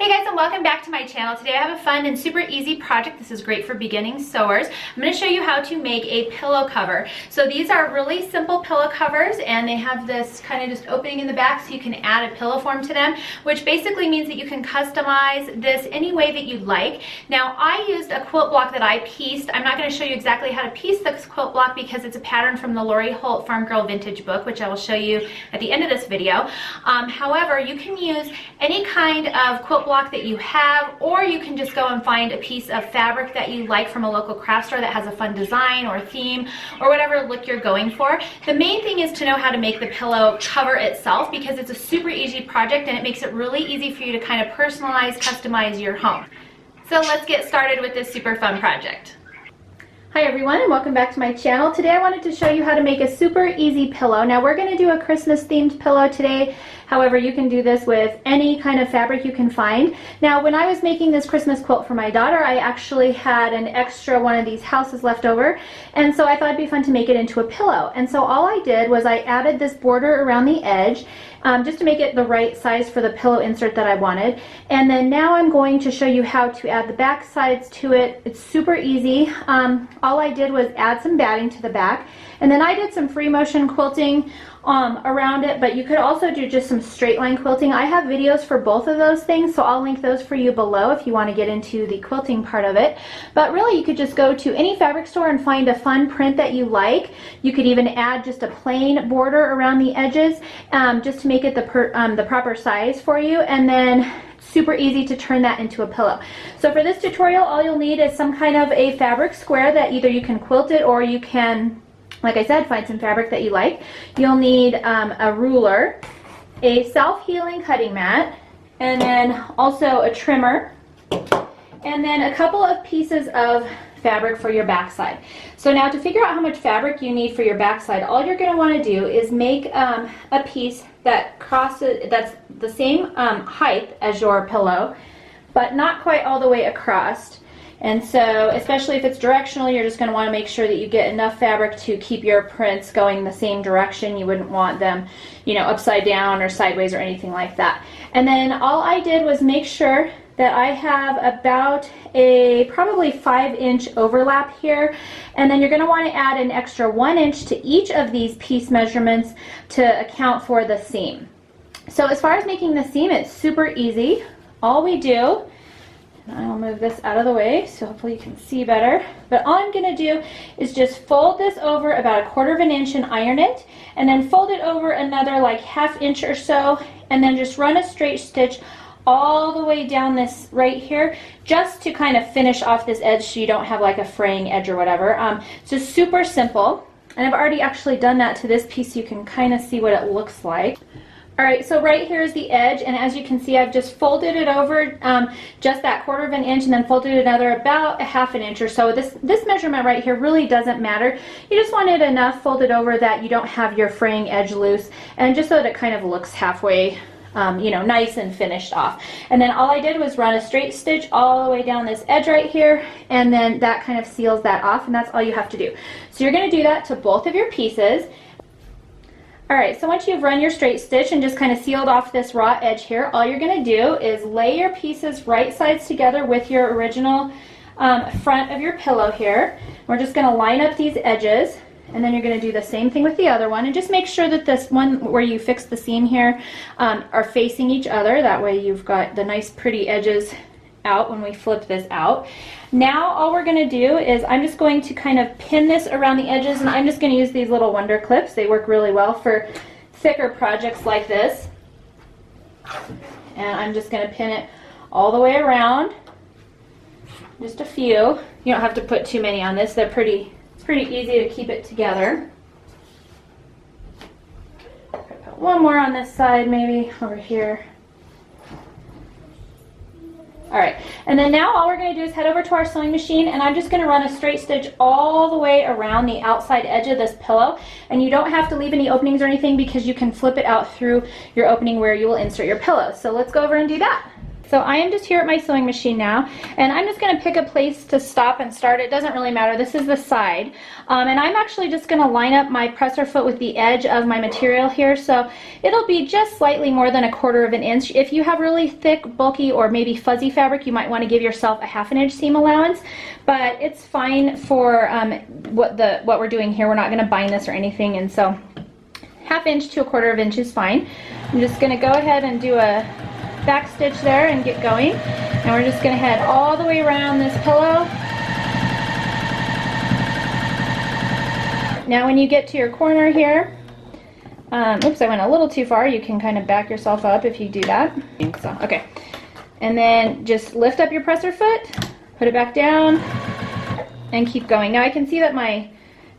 Hey guys, and welcome back to my channel. Today I have a fun and super easy project. This is great for beginning sewers. I'm going to show you how to make a pillow cover. So these are really simple pillow covers, and they have this kind of just opening in the back so you can add a pillow form to them, which basically means that you can customize this any way that you like. Now I used a quilt block that I pieced. I'm not going to show you exactly how to piece this quilt block because it's a pattern from the Lori Holt Farm Girl Vintage book, which I will show you at the end of this video. However, you can use any kind of quilt block that you have, or you can just go and find a piece of fabric that you like from a local craft store that has a fun design or theme or whatever look you're going for. The main thing is to know how to make the pillow cover itself, because it's a super easy project and it makes it really easy for you to kind of personalize, customize your home. So let's get started with this super fun project. Hi everyone, and welcome back to my channel. Today I wanted to show you how to make a super easy pillow. Now we're going to do a Christmas themed pillow today. However, you can do this with any kind of fabric you can find. Now when I was making this Christmas quilt for my daughter, I actually had an extra one of these houses left over, and so I thought it'd be fun to make it into a pillow. And so all I did was I added this border around the edge just to make it the right size for the pillow insert that I wanted. And then now I'm going to show you how to add the back sides to it. It's super easy. All I did was add some batting to the back, and then I did some free motion quilting around it, but you could also do just some straight line quilting. I have videos for both of those things, so I'll link those for you below if you want to get into the quilting part of it. But really, you could just go to any fabric store and find a fun print that you like. You could even add just a plain border around the edges just to make it the proper size for you, and then super easy to turn that into a pillow. So for this tutorial, all you'll need is some kind of a fabric square that either you can quilt it or you can, like I said, find some fabric that you like. You'll need a ruler, a self-healing cutting mat, and then also a trimmer, and then a couple of pieces of fabric for your backside. So now to figure out how much fabric you need for your backside, all you're going to want to do is make a piece that that's the same height as your pillow, but not quite all the way across. And so, especially if it's directional, you're just going to want to make sure that you get enough fabric to keep your prints going the same direction. You wouldn't want them, you know, upside down or sideways or anything like that. And then all I did was make sure that I have about a probably 5-inch overlap here, and then you're going to want to add an extra 1 inch to each of these piece measurements to account for the seam. So as far as making the seam, it's super easy. All we do, I'll move this out of the way so hopefully you can see better, but all I'm going to do is just fold this over about 1/4 inch and iron it, and then fold it over another like 1/2 inch or so, and then just run a straight stitch all the way down this right here, just to kind of finish off this edge so you don't have like a fraying edge or whatever. So super simple, and I've already actually done that to this piece so you can kind of see what it looks like. Alright, so right here is the edge, and as you can see, I've just folded it over just that 1/4 inch, and then folded another about a 1/2 inch or so. This measurement right here really doesn't matter. You just want it enough folded over that you don't have your fraying edge loose, and just so that it kind of looks halfway you know, nice and finished off. And then all I did was run a straight stitch all the way down this edge right here, and then that kind of seals that off, and that's all you have to do. So you're going to do that to both of your pieces. Alright, so once you've run your straight stitch and just kind of sealed off this raw edge here, all you're going to do is lay your pieces right sides together with your original front of your pillow here. We're just going to line up these edges, and then you're going to do the same thing with the other one, and just make sure that this one where you fix the seam here are facing each other. That way you've got the nice pretty edges out when we flip this out. Now all we're going to do is I'm just going to kind of pin this around the edges, and I'm just going to use these little wonder clips. They work really well for thicker projects like this. And I'm just going to pin it all the way around. Just a few. You don't have to put too many on this. They're pretty easy to keep it together. Put one more on this side, maybe over here. Alright, and then now all we're going to do is head over to our sewing machine, and I'm just going to run a straight stitch all the way around the outside edge of this pillow. And you don't have to leave any openings or anything, because you can flip it out through your opening where you will insert your pillow. So let's go over and do that. So I am just here at my sewing machine now, and I'm just going to pick a place to stop and start. It doesn't really matter. This is the side. And I'm actually just going to line up my presser foot with the edge of my material here, so it'll be just slightly more than 1/4 of an inch. If you have really thick, bulky, or maybe fuzzy fabric, you might want to give yourself a 1/2 inch seam allowance, but it's fine for what we're doing here. We're not going to bind this or anything, and so 1/2 inch to 1/4 inch is fine. I'm just going to go ahead and do a back stitch there and get going, and we're just going to head all the way around this pillow. Now when you get to your corner here, oops, I went a little too far. You can kind of back yourself up if you do that. So, okay, and then just lift up your presser foot, put it back down, and keep going. Now I can see that my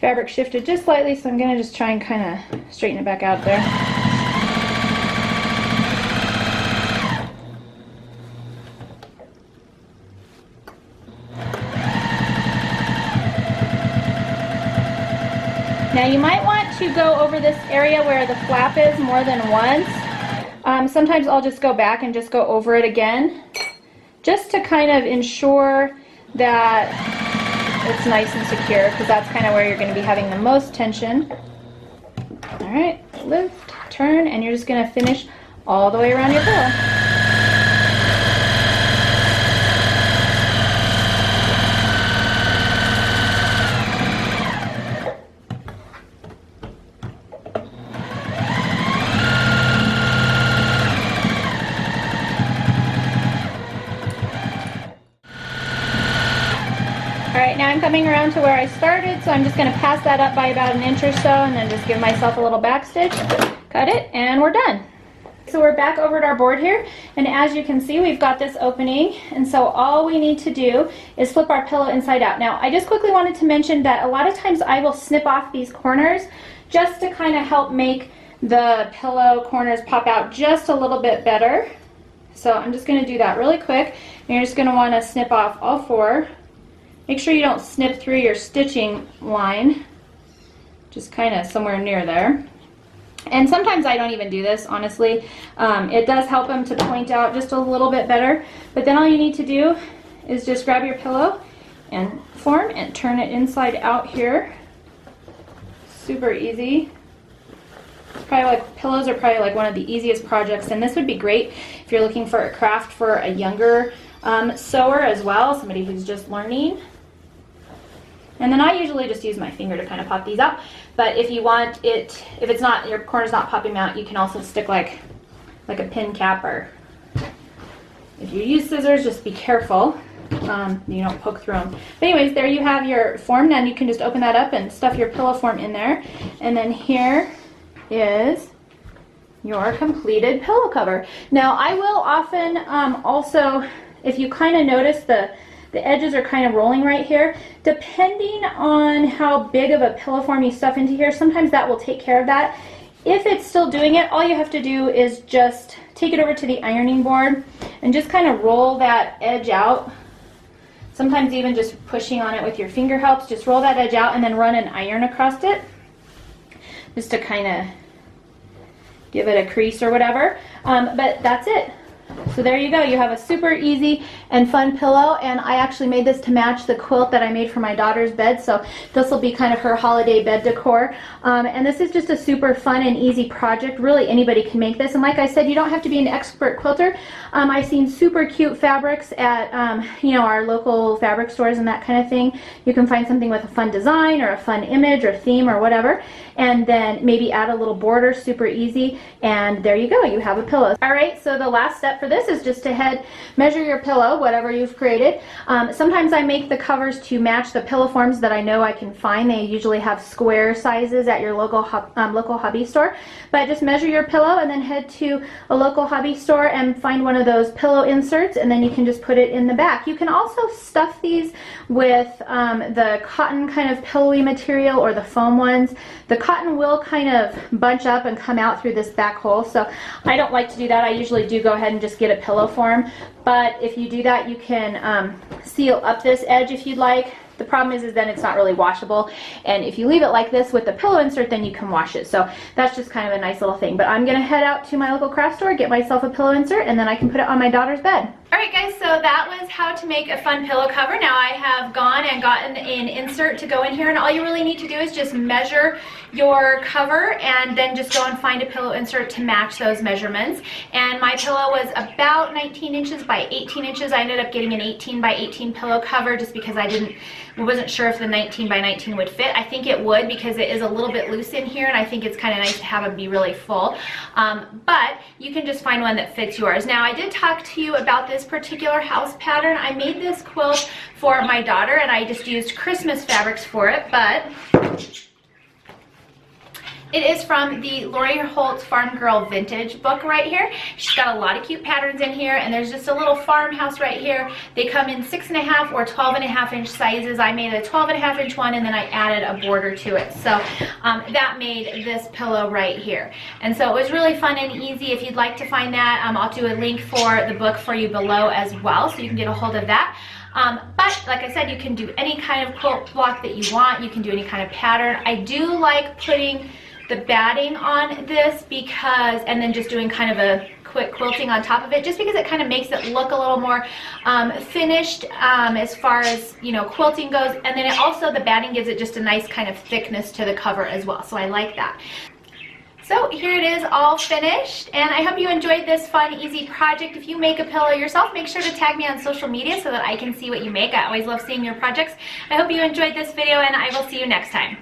fabric shifted just slightly, so I'm going to just try and kind of straighten it back out there. Now you might want to go over this area where the flap is more than once. Sometimes I'll just go back and just go over it again, just to kind of ensure that it's nice and secure, because that's kind of where you're going to be having the most tension. All right, lift, turn, and you're just going to finish all the way around your pillow. Alright, now I'm coming around to where I started, so I'm just going to pass that up by about 1 inch or so, and then just give myself a little back stitch, cut it, and we're done. So we're back over at our board here, and as you can see, we've got this opening, and so all we need to do is flip our pillow inside out. Now, I just quickly wanted to mention that a lot of times I will snip off these corners just to kind of help make the pillow corners pop out just a little bit better. So I'm just going to do that really quick, and you're just going to want to snip off all 4. Make sure you don't snip through your stitching line, just kind of somewhere near there. And sometimes I don't even do this, honestly. It does help them to point out just a little bit better, but then all you need to do is just grab your pillow and form and turn it inside out here. Super easy. Probably like pillows are probably like one of the easiest projects, and this would be great if you're looking for a craft for a younger sewer as well, somebody who's just learning. And then I usually just use my finger to kind of pop these out, but if you want it, if it's not, your corner's not popping out, you can also stick like a pin cap, or if you use scissors, just be careful you don't poke through them. But anyways, there you have your form. Now you can just open that up and stuff your pillow form in there, and then here is your completed pillow cover. Now I will often also, if you kind of notice the edges are kind of rolling right here, depending on how big of a pillow form you stuff into here, sometimes that will take care of that. If it's still doing it, all you have to do is just take it over to the ironing board and just kind of roll that edge out. Sometimes even just pushing on it with your finger helps. Just roll that edge out and then run an iron across it, just to kind of give it a crease or whatever. But that's it. So there you go. You have a super easy and fun pillow, and I actually made this to match the quilt that I made for my daughter's bed, so this will be kind of her holiday bed decor. And this is just a super fun and easy project. Really, anybody can make this, and like I said, you don't have to be an expert quilter. I've seen super cute fabrics at you know, our local fabric stores and that kind of thing. You can find something with a fun design or a fun image or theme or whatever, and then maybe add a little border. Super easy, and there you go, you have a pillow. Alright, so the last step for this is just to measure your pillow, whatever you've created. Sometimes I make the covers to match the pillow forms that I know I can find. They usually have square sizes at your local hobby store, but just measure your pillow and then head to a local hobby store and find one of those pillow inserts, and then you can just put it in the back. You can also stuff these with the cotton kind of pillowy material or the foam ones. The cotton will kind of bunch up and come out through this back hole, so I don't like to do that. I usually do go ahead and just get a pillow form, but if you do that, you can seal up this edge if you'd like. The problem is then it's not really washable, and if you leave it like this with the pillow insert, then you can wash it. So that's just kind of a nice little thing. But I'm gonna head out to my local craft store, get myself a pillow insert, and then I can put it on my daughter's bed. Alright guys, so that was how to make a fun pillow cover. Now I have gone and gotten an insert to go in here, and all you really need to do is just measure your cover and then just go and find a pillow insert to match those measurements. And my pillow was about 19 inches by 18 inches. I ended up getting an 18 by 18 pillow cover just because I wasn't sure if the 19 by 19 would fit. I think it would because it is a little bit loose in here, and I think it's kind of nice to have it be really full. But you can just find one that fits yours. Now I did talk to you about this particular house pattern. I made this quilt for my daughter, and I just used Christmas fabrics for it, but it is from the Lori Holtz Farm Girl Vintage book right here. She's got a lot of cute patterns in here, and there's just a little farmhouse right here. They come in 6.5 or 12.5 inch sizes. I made a 12.5 inch one, and then I added a border to it. So that made this pillow right here. And so it was really fun and easy. If you'd like to find that, I'll do a link for the book for you below as well, so you can get a hold of that. But like I said, you can do any kind of quilt block that you want. You can do any kind of pattern. I do like putting the batting on this because, and then just doing kind of a quick quilting on top of it, just because it kind of makes it look a little more finished as far as, you know, quilting goes. And then it also, the batting gives it just a nice kind of thickness to the cover as well. So I like that. So here it is all finished, and I hope you enjoyed this fun, easy project. If you make a pillow yourself, make sure to tag me on social media so that I can see what you make. I always love seeing your projects. I hope you enjoyed this video, and I will see you next time.